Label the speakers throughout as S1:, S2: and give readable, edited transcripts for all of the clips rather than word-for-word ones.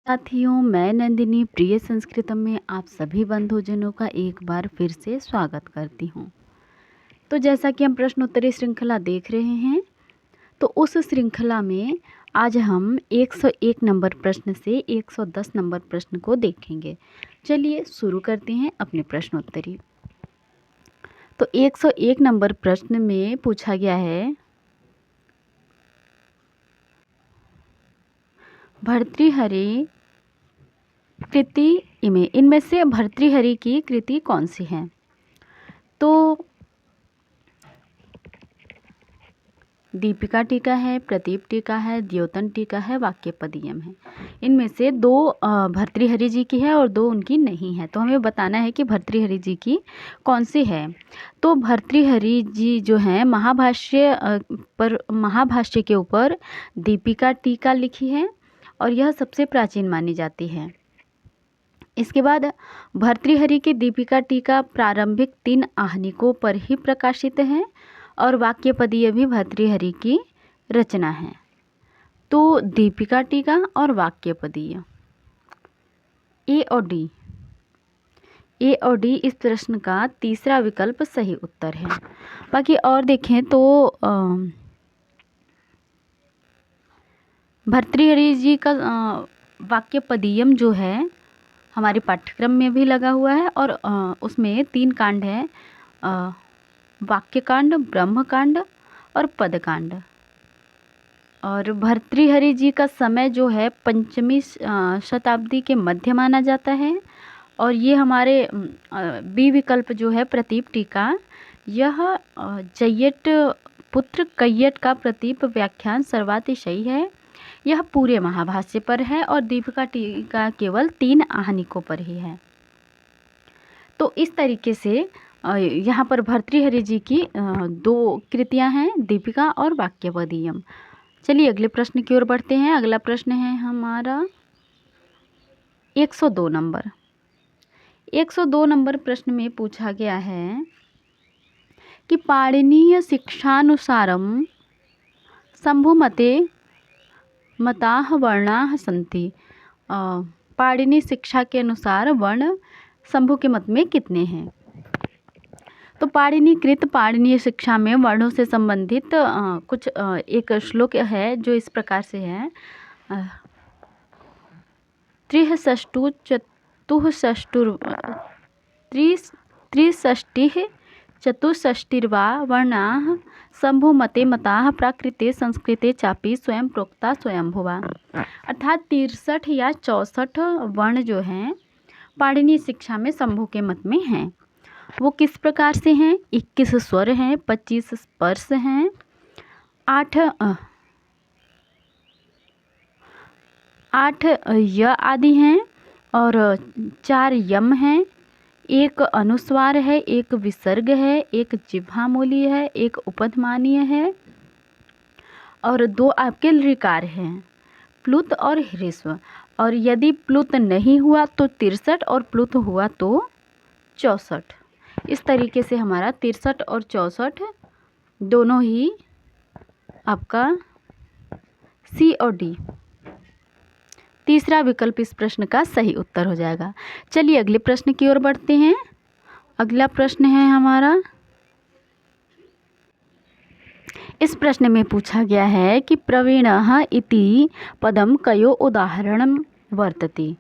S1: साथियों, मैं नंदिनी प्रिय संस्कृतम में आप सभी बंधुजनों का एक बार फिर से स्वागत करती हूँ। तो जैसा कि हम प्रश्नोत्तरी श्रृंखला देख रहे हैं, तो उस श्रृंखला में आज हम 101 नंबर प्रश्न से 110 नंबर प्रश्न को देखेंगे। चलिए शुरू करते हैं अपनी प्रश्नोत्तरी। तो 101 नंबर प्रश्न में पूछा गया है, भर्तृहरि कृति इनमें से भर्तृहरि की कृति कौन सी है? तो दीपिका टीका है, प्रदीप टीका है, द्योतन टीका है, वाक्यपदीयम है। इनमें से दो भर्तृहरि जी की है और दो उनकी नहीं है। तो हमें बताना है कि भर्तृहरि जी की कौन सी है। तो भर्तृहरि जी जो हैं महाभाष्य के ऊपर दीपिका टीका लिखी है और यह सबसे प्राचीन मानी जाती है। इसके बाद भर्तृहरि की दीपिका टीका प्रारंभिक 3 आहनिकों पर ही प्रकाशित है और वाक्यपदीय भी भर्तृहरि की रचना है। तो दीपिका टीका और वाक्यपदीय, ए और डी इस प्रश्न का तीसरा विकल्प सही उत्तर है। बाकी और देखें तो भर्तृहरि जी का वाक्यपदीयम जो है हमारे पाठ्यक्रम में भी लगा हुआ है और उसमें 3 कांड हैं, वाक्यकांड, ब्रह्मकांड और पदकांड। और भर्तृहरि जी का समय जो है 5वीं शताब्दी के मध्य माना जाता है। और ये हमारे बी विकल्प जो है प्रतीप टीका, यह जय्यट पुत्र कैयट का प्रतीप व्याख्यान सर्वातिशयी है। यह पूरे महाभाष्य पर है और दीपिका टीका केवल 3 आहनिकों पर ही है। तो इस तरीके से यहाँ पर भर्तृहरि जी की 2 कृतियाँ हैं, दीपिका और वाक्यपदीयम। चलिए अगले प्रश्न की ओर बढ़ते हैं। अगला प्रश्न है हमारा 102 नंबर। 102 नंबर प्रश्न में पूछा गया है कि पाणिनीय शिक्षानुसारम शंभुमते मताः वर्णाः सन्ति। पाणिनी शिक्षा के अनुसार वर्ण शंभु के मत में कितने हैं? तो पाणिनीकृत पाणिनीय शिक्षा में वर्णों से संबंधित कुछ एक श्लोक है जो इस प्रकार से है, त्रिषष्टिः चतुष्षष्टिर्वा वर्णाः शंभुमते मताः प्राकृते संस्कृते चापि स्वयं प्रोक्ता स्वयंभुवा। अर्थात 63 या 64 वर्ण जो हैं पाणिनी शिक्षा में शंभु के मत में हैं। वो किस प्रकार से हैं? 21 स्वर हैं, 25 स्पर्श हैं, 8 य आदि हैं और 4 यम हैं, 1 अनुस्वार है, 1 विसर्ग है, 1 जिह्वामूलीय है, 1 उपधमानीय है और 2 आपके ऋकार हैं, प्लुत और ह्रस्व। और यदि प्लुत नहीं हुआ तो 63 और प्लुत हुआ तो 64। इस तरीके से हमारा 63 और 64 दोनों ही आपका सी और डी, तीसरा विकल्प इस प्रश्न का सही उत्तर हो जाएगा। चलिए अगले प्रश्न की ओर बढ़ते हैं। अगला प्रश्न है हमारा, इस प्रश्न में पूछा गया है कि प्रवीणः इति पदम कयो उदाहरणं वर्तते।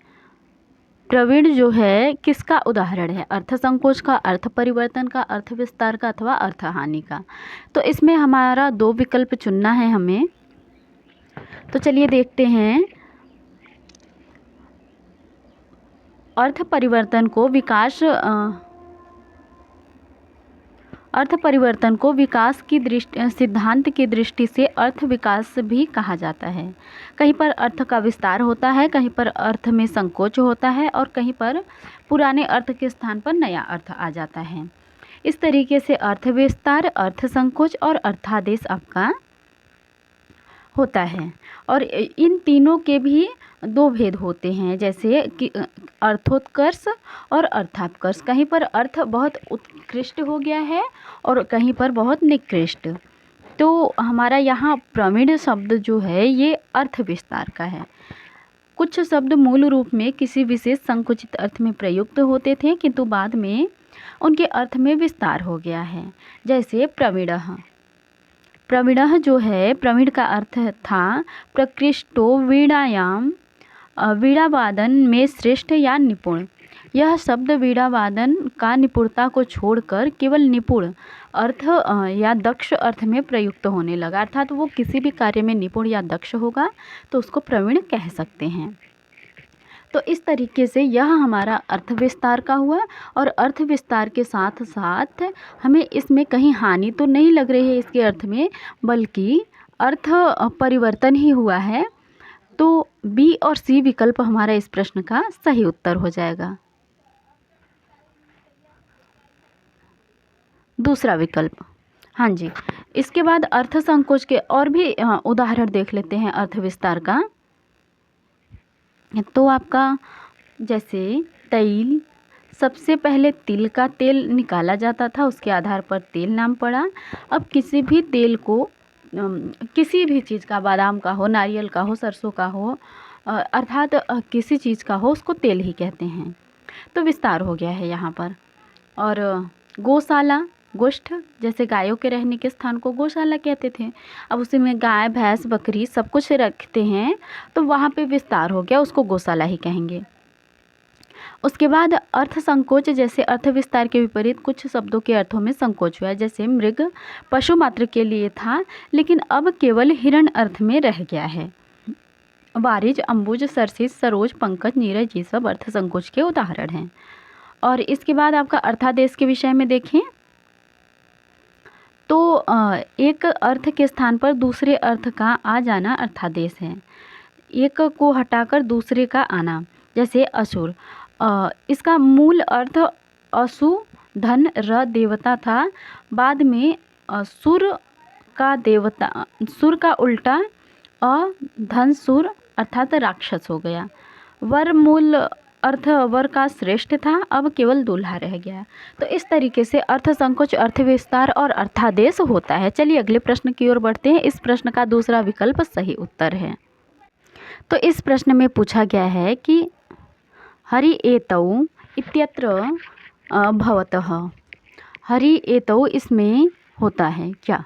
S1: प्रवीण जो है किसका उदाहरण है? अर्थ संकोच का, अर्थ परिवर्तन का, अर्थ विस्तार का अथवा अर्थ हानि का। तो इसमें हमारा 2 विकल्प चुनना है हमें। तो चलिए देखते हैं। अर्थ परिवर्तन को विकास की दृष्टि, सिद्धांत की दृष्टि से अर्थ विकास भी कहा जाता है। कहीं पर अर्थ का विस्तार होता है, कहीं पर अर्थ में संकोच होता है और कहीं पर पुराने अर्थ के स्थान पर नया अर्थ आ जाता है। इस तरीके से अर्थ विस्तार, अर्थ संकोच और अर्थादेश आपका होता है। और इन तीनों के भी 2 भेद होते हैं, जैसे कि अर्थोत्कर्ष और अर्थापकर्ष। कहीं पर अर्थ बहुत उत्कृष्ट हो गया है और कहीं पर बहुत निकृष्ट। तो हमारा यहाँ प्रवीण शब्द जो है ये अर्थ विस्तार का है। कुछ शब्द मूल रूप में किसी विशेष संकुचित अर्थ में प्रयुक्त होते थे, किंतु बाद में उनके अर्थ में विस्तार हो गया है। जैसे प्रवीणः। प्रवीणः जो है, प्रवीण का अर्थ था प्रकृष्टो वीणायाम, वीणा वादन में श्रेष्ठ या निपुण। यह शब्द वीणा वादन का निपुणता को छोड़कर केवल निपुण अर्थ या दक्ष अर्थ में प्रयुक्त होने लगा, अर्थात वो किसी भी कार्य में निपुण या दक्ष होगा तो उसको प्रवीण कह सकते हैं। तो इस तरीके से यह हमारा अर्थ विस्तार का हुआ, और अर्थ विस्तार के साथ साथ हमें इसमें कहीं हानि तो नहीं लग रही है इसके अर्थ में, बल्कि अर्थ परिवर्तन ही हुआ है। तो बी और सी विकल्प हमारा इस प्रश्न का सही उत्तर हो जाएगा। दूसरा विकल्प, हाँ जी। इसके बाद अर्थ संकोच के और भी उदाहरण देख लेते हैं अर्थ विस्तार का। तो आपका जैसे तैल, सबसे पहले तिल का तेल निकाला जाता था, उसके आधार पर तेल नाम पड़ा। अब किसी भी तेल को किसी भी चीज़ का, बादाम का हो, नारियल का हो, सरसों का हो, अर्थात किसी चीज़ का हो, उसको तेल ही कहते हैं। तो विस्तार हो गया है यहाँ पर। और गौशाला, गोष्ठ, जैसे गायों के रहने के स्थान को गौशाला कहते थे। अब उसी में गाय, भैंस, बकरी सब कुछ रखते हैं, तो वहाँ पे विस्तार हो गया, उसको गौशाला ही कहेंगे। उसके बाद अर्थ संकोच, जैसे अर्थ विस्तार के विपरीत कुछ शब्दों के अर्थों में संकोच हुआ। जैसे मृग पशु मात्र के लिए था, लेकिन अब केवल हिरण अर्थ में रह गया है। वारिज, अंबुज, सरसिज, सरोज, पंकज, नीरज, ये सब अर्थ संकोच के उदाहरण हैं। और इसके बाद आपका अर्थादेश के विषय में देखें तो एक अर्थ के स्थान पर दूसरे अर्थ का आ जाना अर्थादेश है। एक को हटाकर दूसरे का आना, जैसे असुर, इसका मूल अर्थ असु धन र देवता था। बाद में सुर का देवता, सुर का उल्टा धन सुर अर्थात राक्षस हो गया। वर मूल अर्थ वर का श्रेष्ठ था, अब केवल दूल्हा रह गया। तो इस तरीके से अर्थ संकोच, अर्थ विस्तार और अर्थादेश होता है। चलिए अगले प्रश्न की ओर बढ़ते हैं। इस प्रश्न का दूसरा विकल्प सही उत्तर है। तो इस प्रश्न में पूछा गया है कि हरि एतौ इत्यत्र भवतः। हरि एतौ इसमें होता है क्या?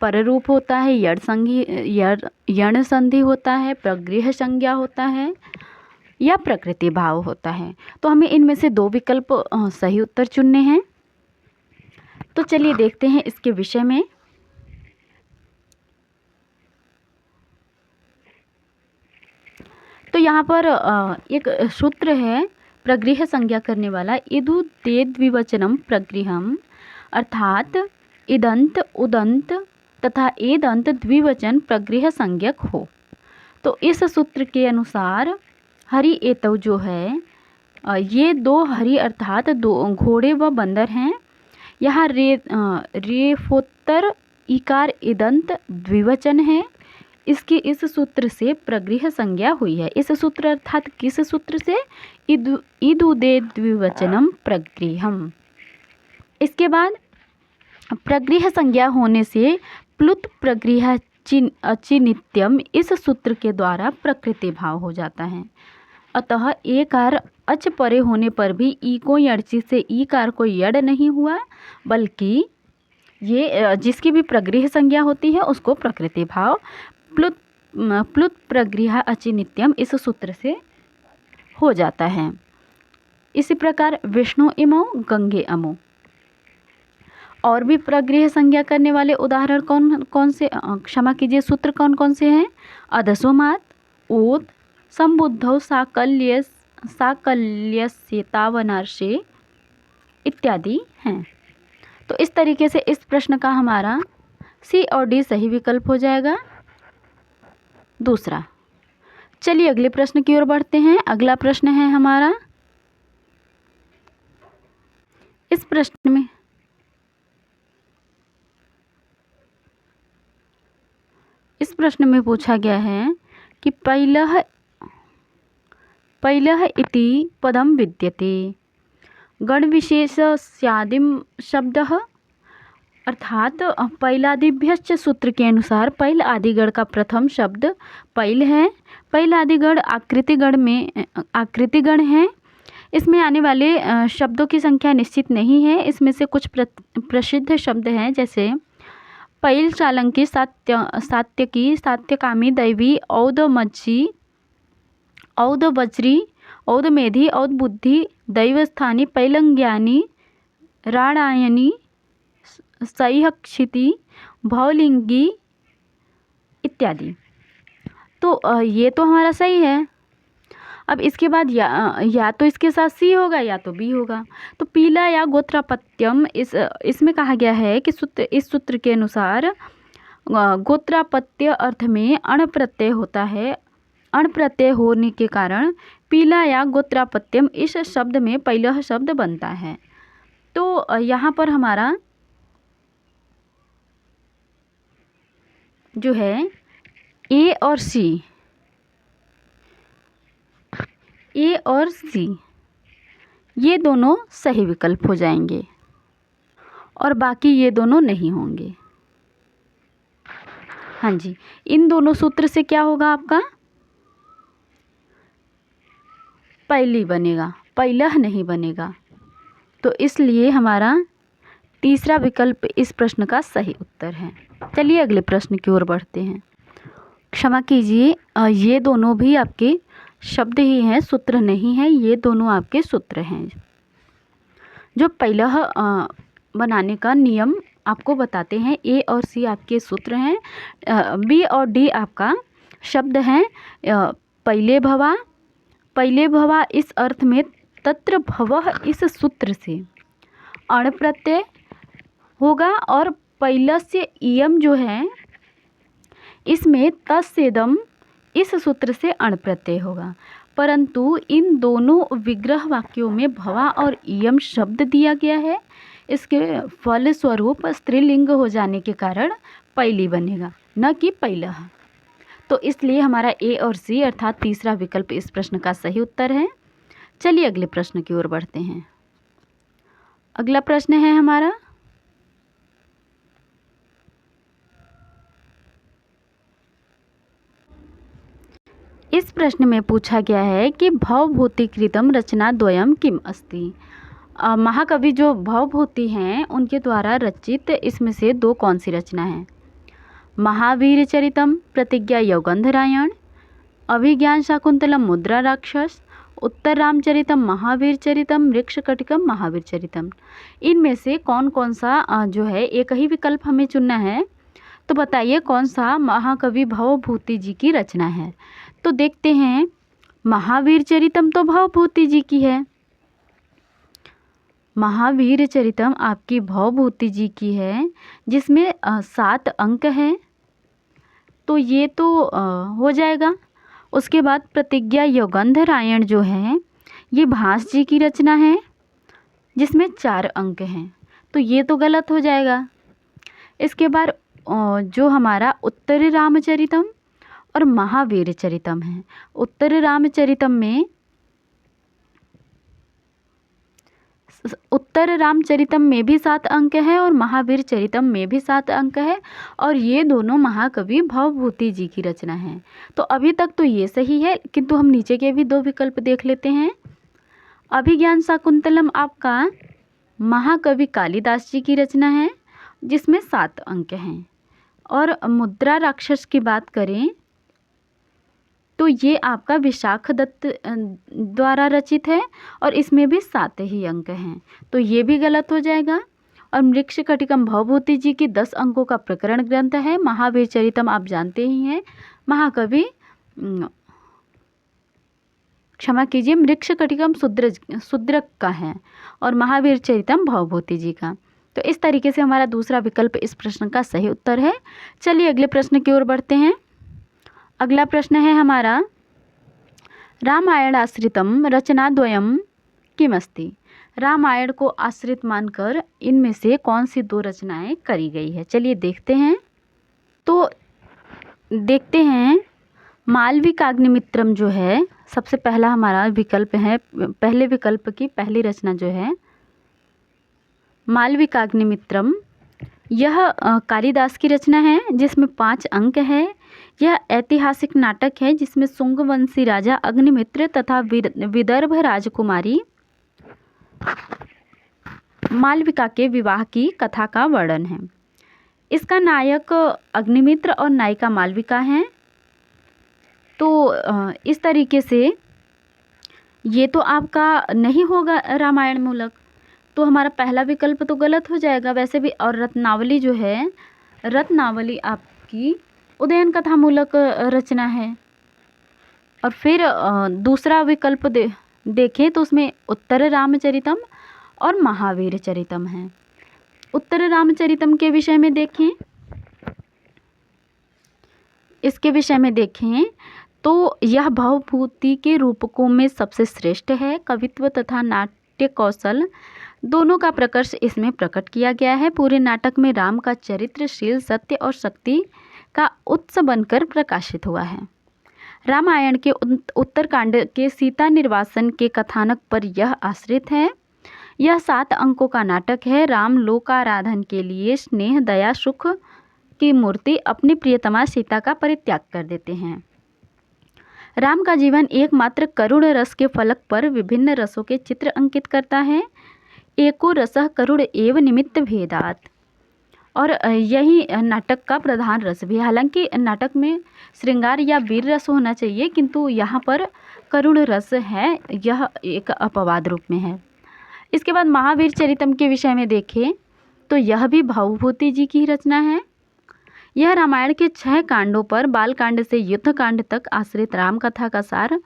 S1: पररूप होता है, यण संधि होता है, प्रगृह संज्ञा होता है, या प्रकृति भाव होता है। तो हमें इनमें से दो विकल्प सही उत्तर चुनने हैं। तो चलिए देखते हैं इसके विषय में। तो यहाँ पर एक सूत्र है प्रगृह संज्ञा करने वाला, इदु ते द्विवचनम प्रगृहम, अर्थात इदंत, उदंत तथा एदंत द्विवचन प्रगृह संज्ञक हो। तो इस सूत्र के अनुसार हरि एतौ जो है, ये दो हरि अर्थात दो घोड़े व बंदर हैं। यहाँ रेफोत्तर इकार इदंत द्विवचन है। इसकी इस सूत्र से प्रगृह संज्ञा हुई है। इस सूत्र अर्थात किस सूत्र से? इदुदे द्विवचनम प्रगृहम। इसके बाद प्रगृह संज्ञा होने से प्लुत प्रगृह अचिनित्यम इस सूत्र के द्वारा प्रकृति भाव हो जाता है। अतः एकार अच परे होने पर भी ई को यड़ची से ईकार को यड़ नहीं हुआ, बल्कि ये जिसकी भी प्रगृह संज्ञा होती है उसको प्रकृति भाव प्लुत प्रगृह अचिनित्यम इस सूत्र से हो जाता है। इसी प्रकार विष्णु इमो गंगे अमो। और भी प्रगृह संज्ञा करने वाले उदाहरण कौन कौन से, क्षमा कीजिए, सूत्र कौन कौन से हैं? अधसोमात, ऊत, संबुद्धौ साकल्यस्येतावनार्षे इत्यादि हैं। तो इस तरीके से इस प्रश्न का हमारा सी और डी सही विकल्प हो जाएगा। दूसरा, चलिए अगले प्रश्न की ओर बढ़ते हैं। अगला प्रश्न है हमारा, इस प्रश्न में पूछा गया है कि पैलः इति पदम विद्यते, गण विशेष स्यादिम शब्दः अर्थात पैलादिभ्यश्च सूत्र के अनुसार पैल आदिगण का प्रथम शब्द पैल है। पैल आदिगण आकृतिगण है। इसमें आने वाले शब्दों की संख्या निश्चित नहीं है। इसमें से कुछ प्रसिद्ध शब्द हैं, जैसे पैल चालंकी, सात्यकी, सात्यकामी, दैवी, औदमज्जी, औदवज्री, औदमेधी, औदबुद्धि, दैवस्थानी, पैलंज्ञानी, राणायनी, सह्यक्षिति, भौलिंगी इत्यादि। तो ये तो हमारा सही है। अब इसके बाद या तो इसके साथ सी होगा या तो बी होगा। तो पीला या गोत्रापत्यम इसमें कहा गया है कि इस सूत्र के अनुसार गोत्रापत्य अर्थ में अण प्रत्यय होता है। अण प्रत्यय होने के कारण पीला या गोत्रापत्यम इस शब्द में पहला शब्द बनता है। तो यहाँ पर हमारा जो है ए और सी ये दोनों सही विकल्प हो जाएंगे और बाकी ये दोनों नहीं होंगे। हाँ जी, इन दोनों सूत्र से क्या होगा आपका? पहली बनेगा, पहला नहीं बनेगा। तो इसलिए हमारा तीसरा विकल्प इस प्रश्न का सही उत्तर है। चलिए अगले प्रश्न की ओर बढ़ते हैं। क्षमा कीजिए, ये दोनों भी आपके शब्द ही हैं, सूत्र नहीं है। ये दोनों आपके सूत्र हैं जो पहला बनाने का नियम आपको बताते हैं। ए और सी आपके सूत्र हैं। बी और डी आपका शब्द हैं। पहले भवा इस अर्थ में तत्र भवः इस सूत्र से अण प्रत्यय होगा और पहला से इयम जो है इसमें तस्सेदम इस सूत्र से अण प्रत्यय होगा। परंतु इन दोनों विग्रह वाक्यों में भवा और इयम शब्द दिया गया है। इसके फलस्वरूप स्त्रीलिंग हो जाने के कारण पहली बनेगा, न कि पहला। तो इसलिए हमारा ए और सी अर्थात तीसरा विकल्प इस प्रश्न का सही उत्तर है। चलिए अगले प्रश्न की ओर बढ़ते हैं। अगला प्रश्न है हमारा, इस प्रश्न में पूछा गया है कि भवभूतिकृतं रचना द्वयम किम अस्ति। महाकवि जो भवभूति हैं उनके द्वारा रचित इसमें से दो कौन सी रचना है? महावीर चरितम, प्रतिज्ञा यौगंधरायण, अभिज्ञान शाकुंतलम, मुद्रा राक्षस, उत्तर रामचरितम, महावीर चरितम, वृक्षकटिकम, महावीर चरितम। इनमें से कौन कौन सा जो है एक ही विकल्प हमें चुनना है। तो बताइए कौन सा महाकवि भवभूति जी की रचना है। तो देखते हैं, महावीर चरितम तो भवभूति जी की है। महावीर चरितम आपकी भवभूति जी की है, जिसमें 7 अंक हैं। तो ये तो हो जाएगा। उसके बाद प्रतिज्ञा यौगंधरायण जो है ये भास जी की रचना है, जिसमें 4 अंक हैं। तो ये तो गलत हो जाएगा। इसके बाद जो हमारा उत्तर रामचरितम और महावीर चरितम है। उत्तर रामचरितम में भी 7 अंक है और महावीर चरितम में भी 7 अंक है और ये दोनों महाकवि भवभूति जी की रचना है। तो अभी तक तो ये सही है, किंतु हम नीचे के भी 2 विकल्प देख लेते हैं। अभिज्ञान शाकुंतलम आपका महाकवि कालिदास जी की रचना है, जिसमें 7 अंक हैं। और मुद्रा राक्षस की बात करें तो ये आपका विशाख दत्त द्वारा रचित है और इसमें भी 7 ही अंक हैं। तो ये भी गलत हो जाएगा। और वृक्षकटिकम भवभूति जी की 10 अंकों का प्रकरण ग्रंथ है। महावीर चरितम आप जानते ही हैं, महाकवि क्षमा कीजिए वृक्षकटिकम शूद्रक का है और महावीर चरितम भवभूति जी का। तो इस तरीके से हमारा दूसरा विकल्प इस प्रश्न का सही उत्तर है। चलिए अगले प्रश्न की ओर बढ़ते हैं। अगला प्रश्न है हमारा, रामायण आश्रितम रचना द्वयम किमस्ति। रामायण को आश्रित मानकर इनमें से कौन सी 2 रचनाएं करी गई है। चलिए देखते हैं। तो देखते हैं, मालविकाग्निमित्रम जो है सबसे पहला हमारा विकल्प है। पहले विकल्प की पहली रचना जो है मालविकाग्निमित्रम यह कालिदास की रचना है जिसमें 5 अंक है। यह ऐतिहासिक नाटक है जिसमें शुंगवंशी राजा अग्निमित्र तथा विदर्भ राजकुमारी मालविका के विवाह की कथा का वर्णन है। इसका नायक अग्निमित्र और नायिका मालविका हैं। तो इस तरीके से ये तो आपका नहीं होगा रामायण मूलक, तो हमारा पहला विकल्प तो गलत हो जाएगा वैसे भी। और रत्नावली जो है, रत्नावली आपकी उदयन कथा मूलक रचना है। और फिर दूसरा विकल्प देखें तो उसमें उत्तर रामचरितम और महावीर चरितम है। उत्तर रामचरितम के विषय में देखें, इसके विषय में देखें तो यह भवभूति के रूपकों में सबसे श्रेष्ठ है। कवित्व तथा नाट्य कौशल दोनों का प्रकर्ष इसमें प्रकट किया गया है। पूरे नाटक में राम का चरित्र शील, सत्य और शक्ति का उत्स बनकर प्रकाशित हुआ है। रामायण के उत्तरकांड के सीता निर्वासन के कथानक पर यह आश्रित है। यह 7 अंकों का नाटक है। राम लोकाराधन के लिए स्नेह, दया, सुख की मूर्ति अपनी प्रियतमा सीता का परित्याग कर देते हैं। राम का जीवन एकमात्र करुण रस के फलक पर विभिन्न रसों के चित्र अंकित करता है। एको रसः करुण एव निमित्त भेदात। और यही नाटक का प्रधान रस भी है। हालांकि नाटक में श्रृंगार या वीर रस होना चाहिए, किंतु यहाँ पर करुण रस है, यह एक अपवाद रूप में है। इसके बाद महावीर चरितम के विषय में देखें तो यह भी भवभूति जी की रचना है। यह रामायण के 6 कांडों पर बालकांड से युद्धकांड तक आश्रित राम कथा का सार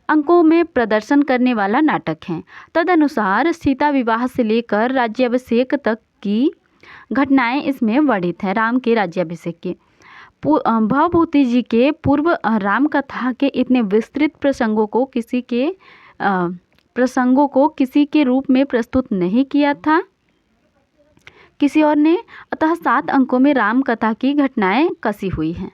S1: अंकों में प्रदर्शन करने वाला नाटक है। तदनुसार सीता विवाह से लेकर राज्याभिषेक तक की घटनाएं इसमें वर्णित है। राम के राज्याभिषेक की भवभूति जी के पूर्व राम कथा के इतने विस्तृत प्रसंगों को किसी के रूप में प्रस्तुत नहीं किया था किसी और ने। अतः 7 अंकों में राम कथा की घटनाएं कसी हुई हैं।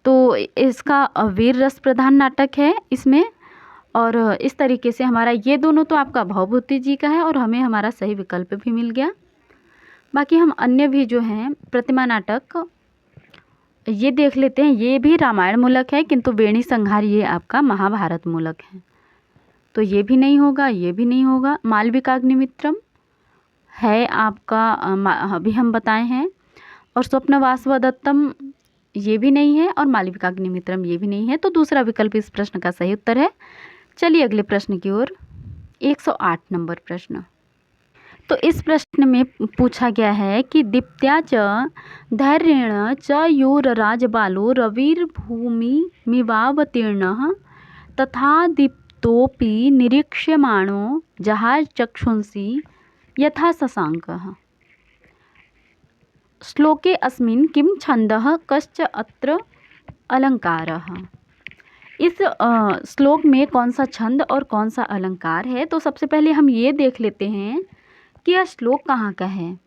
S1: तो इसका वीर रस प्रधान नाटक है इसमें। और इस तरीके से हमारा ये दोनों तो आपका भवभूति जी का है और हमें हमारा सही विकल्प भी मिल गया। बाकी हम अन्य भी जो हैं प्रतिमा नाटक ये देख लेते हैं। ये भी रामायण मूलक है, किंतु वेणी संहार ये आपका महाभारत मूलक है, तो ये भी नहीं होगा, ये भी नहीं होगा। मालविकाग्निमित्रम है आपका अभी हम बताए हैं। और स्वप्नवासवदत्तम ये भी नहीं है और मालविकाग्निमित्रम ये भी नहीं है। तो दूसरा विकल्प इस प्रश्न का सही उत्तर है। चलिए अगले प्रश्न की ओर। 108 नंबर प्रश्न। तो इस प्रश्न में पूछा गया है कि दीप्त्या च धैर्येण च योरराजबालो रविर्भूमि मिवावतीर्णः तथा दीप्तोऽपि निरीक्ष्यमाणो जहार चक्षुंसि यथा शशाङ्कः। श्लोके अस्मिन् किं छन्दः कश्च अत्र अलङ्कारः। इस श्लोक में कौन सा छंद और कौन सा अलंकार है। तो सबसे पहले हम ये देख लेते हैं कि यह श्लोक कहाँ का है।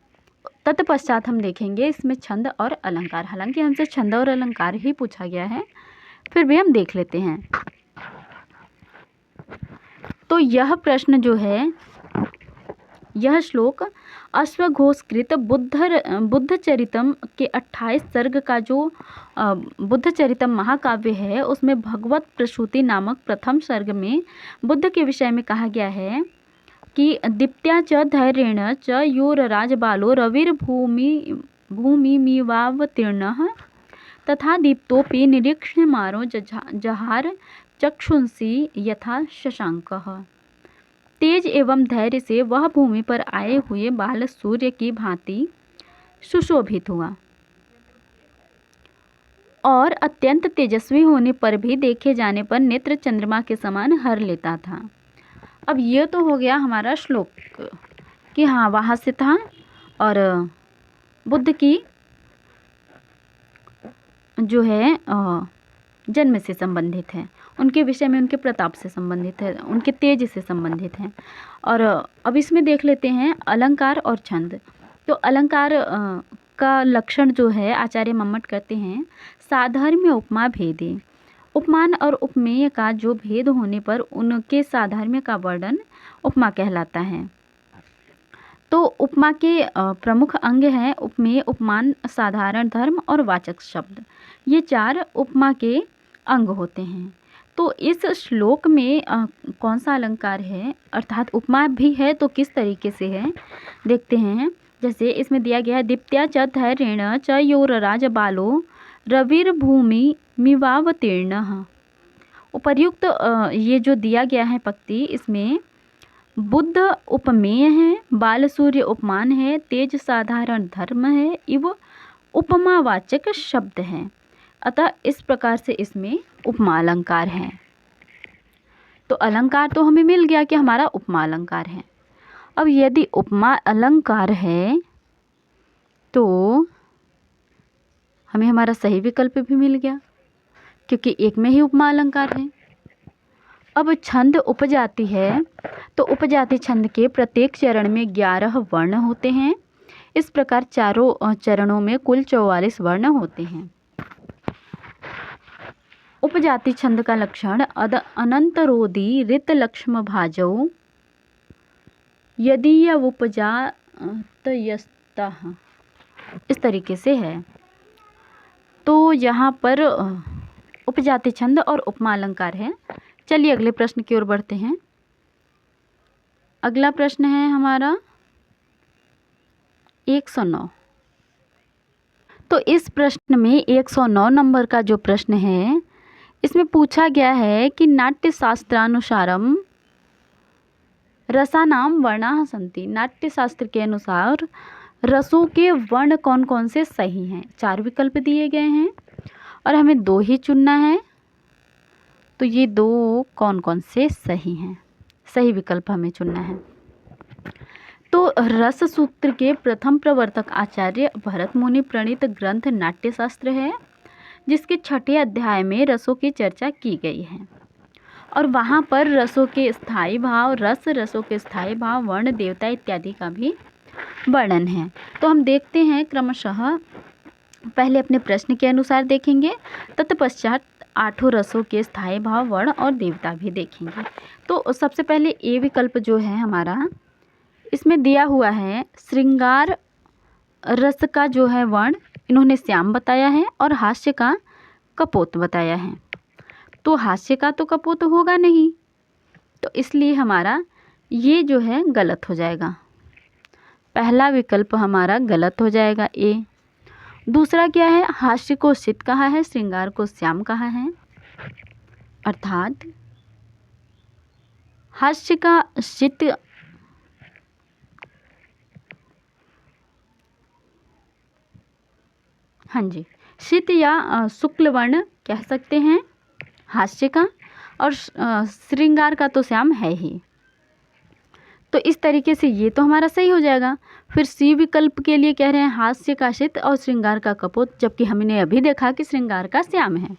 S1: तत्पश्चात हम देखेंगे इसमें छंद और अलंकार। हालांकि हमसे छंद और अलंकार ही पूछा गया है, फिर भी हम देख लेते हैं। तो यह प्रश्न जो है, यह श्लोक अश्वघोषकृत बुद्धचरितम के 28 सर्ग का जो बुद्धचरितम महाकाव्य है उसमें भगवत प्रसूति नामक प्रथम सर्ग में बुद्ध के विषय में कहा गया है कि दीप्त्या च धैर्येण च योरराजबालो रविर्भूमिमिवावतीर्णः तथा दीप्तोऽपि निरीक्ष्यमाणो जहार चक्षुंसि यथा शशाङ्कः। तेज एवं धैर्य से वह भूमि पर आए हुए बाल सूर्य की भांति सुशोभित हुआ और अत्यंत तेजस्वी होने पर भी देखे जाने पर नेत्र चंद्रमा के समान हर लेता था। अब ये तो हो गया हमारा श्लोक कि हाँ वहाँ से था और बुद्ध की जो है जन्म से संबंधित है, उनके विषय में, उनके प्रताप से संबंधित है, उनके तेज से संबंधित है। और अब इसमें देख लेते हैं अलंकार और छंद। तो अलंकार का लक्षण जो है आचार्य मम्मट कहते हैं साधर्म्य उपमा भेदे। उपमान और उपमेय का जो भेद होने पर उनके साधर्म्य का वर्णन उपमा कहलाता है। तो उपमा के प्रमुख अंग हैं उपमेय, उपमान, साधारण धर्म और वाचक शब्द। ये 4 उपमा के अंग होते हैं। तो इस श्लोक में कौन सा अलंकार है, अर्थात उपमा भी है तो किस तरीके से है, देखते हैं। जैसे इसमें दिया गया है, दीप्त्या च धैर्येण च योरराज बालो रविर्भूमि मिवावतीर्णः। उपर्युक्त ये जो दिया गया है पंक्ति, इसमें बुद्ध उपमेय है, बाल सूर्य उपमान है, तेज साधारण धर्म है, इव उपमावाचक शब्द है। अतः इस प्रकार से इसमें उपमा अलंकार है। तो अलंकार तो हमें मिल गया कि हमारा उपमा अलंकार है। अब यदि उपमा अलंकार है तो हमें हमारा सही विकल्प भी मिल गया, क्योंकि एक में ही उपमा अलंकार है। अब छंद उपजाति है, तो उपजाति छंद के प्रत्येक चरण में 11 वर्ण होते हैं। इस प्रकार चारों चरणों में कुल 44 वर्ण होते हैं। उपजाति छंद का लक्षण अनंतरोदी रित लक्ष्म भाजौ यदि उपजातयस्तः, इस तरीके से है। तो यहाँ पर उपजाति छंद और उपमा अलंकार है। चलिए अगले प्रश्न की ओर बढ़ते हैं। अगला प्रश्न है हमारा 109। तो इस प्रश्न में 109 नंबर का जो प्रश्न है, इसमें पूछा गया है कि नाट्य शास्त्रानुसारम रसानाम वर्णाः सन्ति। नाट्य शास्त्र के अनुसार रसों के वर्ण कौन कौन से सही हैं। 4 विकल्प दिए गए हैं और हमें 2 ही चुनना है। तो ये 2 कौन कौन से सही हैं, सही विकल्प हमें चुनना है। तो रस सूत्र के प्रथम प्रवर्तक आचार्य भरत मुनि प्रणीत ग्रंथ नाट्यशास्त्र है, जिसके 6ठे अध्याय में रसों की चर्चा की गई है और वहाँ पर रसों के स्थायी भाव, रसों के स्थायी भाव, वर्ण, देवता इत्यादि का भी वर्णन है। तो हम देखते हैं क्रमशः, पहले अपने प्रश्न के अनुसार देखेंगे, तत्पश्चात 8 रसों के स्थायी भाव, वर्ण और देवता भी देखेंगे। तो सबसे पहले ए विकल्प जो है हमारा, इसमें दिया हुआ है श्रृंगार रस का जो है वर्ण इन्होंने श्याम बताया है और हास्य का कपोत बताया है। तो हास्य का तो कपोत होगा नहीं, तो इसलिए हमारा ये जो है गलत हो जाएगा। पहला विकल्प हमारा गलत हो जाएगा ए। दूसरा क्या है, हास्य को शीत कहा है, श्रृंगार को श्याम कहा है, अर्थात हास्य का शीत हाँ जी, शीत या शुक्ल वर्ण कह सकते हैं हास्य का, और श्रृंगार का तो श्याम है ही। तो इस तरीके से ये तो हमारा सही हो जाएगा। फिर सी विकल्प के लिए कह रहे हैं हास्य का शीत और श्रृंगार का कपोत, जबकि हमने अभी देखा कि श्रृंगार का श्याम है,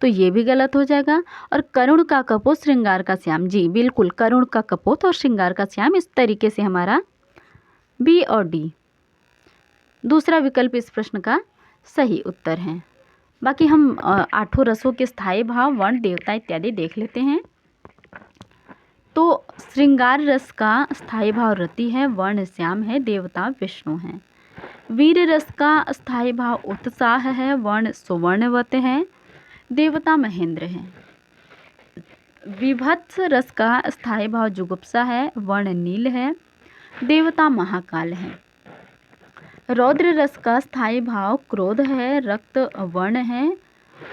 S1: तो ये भी गलत हो जाएगा। और करुण का कपोत, श्रृंगार का श्याम, जी बिल्कुल, करुण का कपोत और श्रृंगार का श्याम, इस तरीके से हमारा बी और डी, दूसरा विकल्प इस प्रश्न का सही उत्तर है। बाकी हम 8 रसों के स्थायी भाव, वर्ण, देवता इत्यादि देख लेते हैं। तो श्रृंगार रस का स्थायी भाव रति है, वर्ण श्याम है, देवता विष्णु है। वीर रस का स्थायी भाव उत्साह है, वर्ण सुवर्णवत है, देवता महेंद्र है। विभत्स रस का स्थायी भाव जुगुप्सा है, वर्ण नील है, देवता महाकाल है। रौद्र रस का स्थायी भाव क्रोध है, रक्त वर्ण है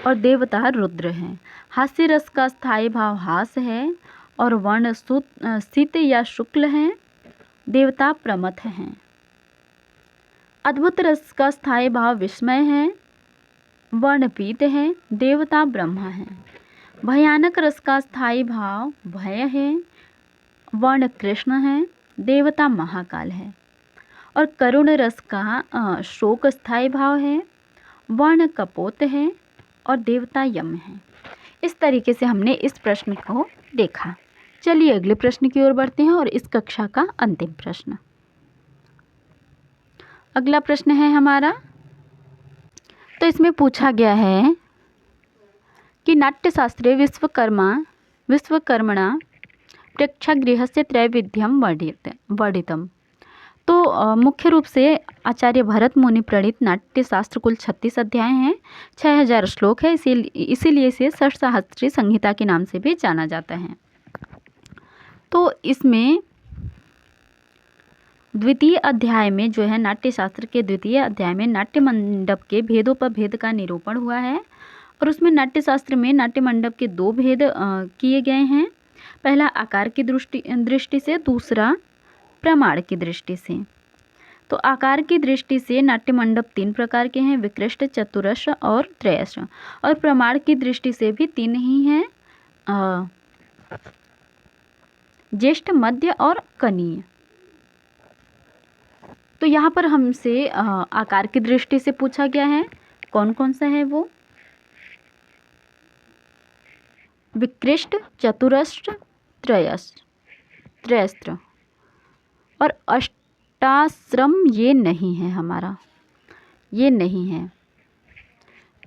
S1: और देवता रुद्र है। हास्य रस का स्थायी भाव हास है और वर्ण शीत या शुक्ल है, देवता प्रमथ हैं। अद्भुत रस का स्थायी भाव विस्मय है, वर्ण पीत है, देवता ब्रह्मा है। भयानक रस का स्थायी भाव भय है, वर्ण कृष्ण है, देवता महाकाल है। और करुण रस का शोक स्थायी भाव है, वर्ण कपोत है और देवता यम है। इस तरीके से हमने इस प्रश्न को देखा। चलिए अगले प्रश्न की ओर बढ़ते हैं और इस कक्षा का अंतिम प्रश्न। अगला प्रश्न है हमारा, तो इसमें पूछा गया है कि नाट्यशास्त्रे विश्वकर्मणा प्रेक्षागृहस्य त्रैविध्यम वर्णितम। तो मुख्य रूप से आचार्य भरत मुनि प्रणीत नाट्यशास्त्र कुल 36 अध्याय हैं, 6000 श्लोक है, इसीलिए इसे षट्सहस्त्री संहिता के नाम से भी जाना जाता है। तो इसमें द्वितीय अध्याय में जो है, नाट्यशास्त्र के द्वितीय अध्याय में नाट्य मंडप के भेदोपभेद का निरूपण हुआ है। और उसमें नाट्यशास्त्र में नाट्य मंडप के 2 भेद किए गए हैं। पहला आकार की दृष्टि से, दूसरा प्रमाण की दृष्टि से। तो आकार की दृष्टि से नाट्य मंडप 3 प्रकार के हैं, विकृष्ट, चतुरस्र और त्रयस्र। और प्रमाण की दृष्टि से भी 3 ही हैं, ज्येष्ठ, मध्य और कनीय। तो यहाँ पर हमसे आकार की दृष्टि से पूछा गया है, कौन कौन सा है वो? विकृष्ट, चतुरस्र, त्रयस्र और अष्टाश्रम ये नहीं है हमारा, ये नहीं है।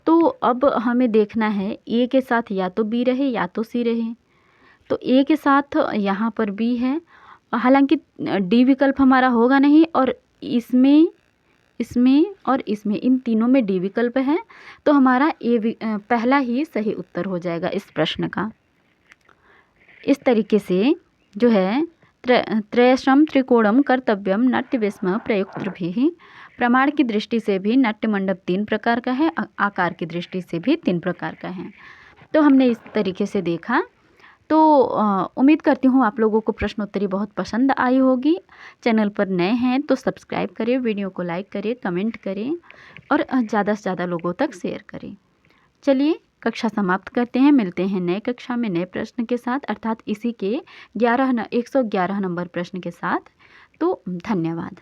S1: तो अब हमें देखना है ए के साथ या तो बी रहे या तो सी रहे। तो ए के साथ यहाँ पर बी है, हालांकि डी विकल्प हमारा होगा नहीं, और इसमें और इसमें, इन तीनों में डी विकल्प है। तो हमारा पहला ही सही उत्तर हो जाएगा इस प्रश्न का। इस तरीके से जो है त्रयश्रम त्रिकोणम कर्तव्यम नाट्यविस्म प्रयुक्तभिः। प्रमाण की दृष्टि से भी नाट्य मंडप 3 प्रकार का है, आकार की दृष्टि से भी 3 प्रकार का है। तो हमने इस तरीके से देखा। तो उम्मीद करती हूँ आप लोगों को प्रश्नोत्तरी बहुत पसंद आई होगी। चैनल पर नए हैं तो सब्सक्राइब करें, वीडियो को लाइक करें, कमेंट करें और ज़्यादा से ज़्यादा लोगों तक शेयर करें। चलिए कक्षा समाप्त करते हैं, मिलते हैं नए कक्षा में नए प्रश्न के साथ, अर्थात इसी के 111 नंबर प्रश्न के साथ। तो धन्यवाद।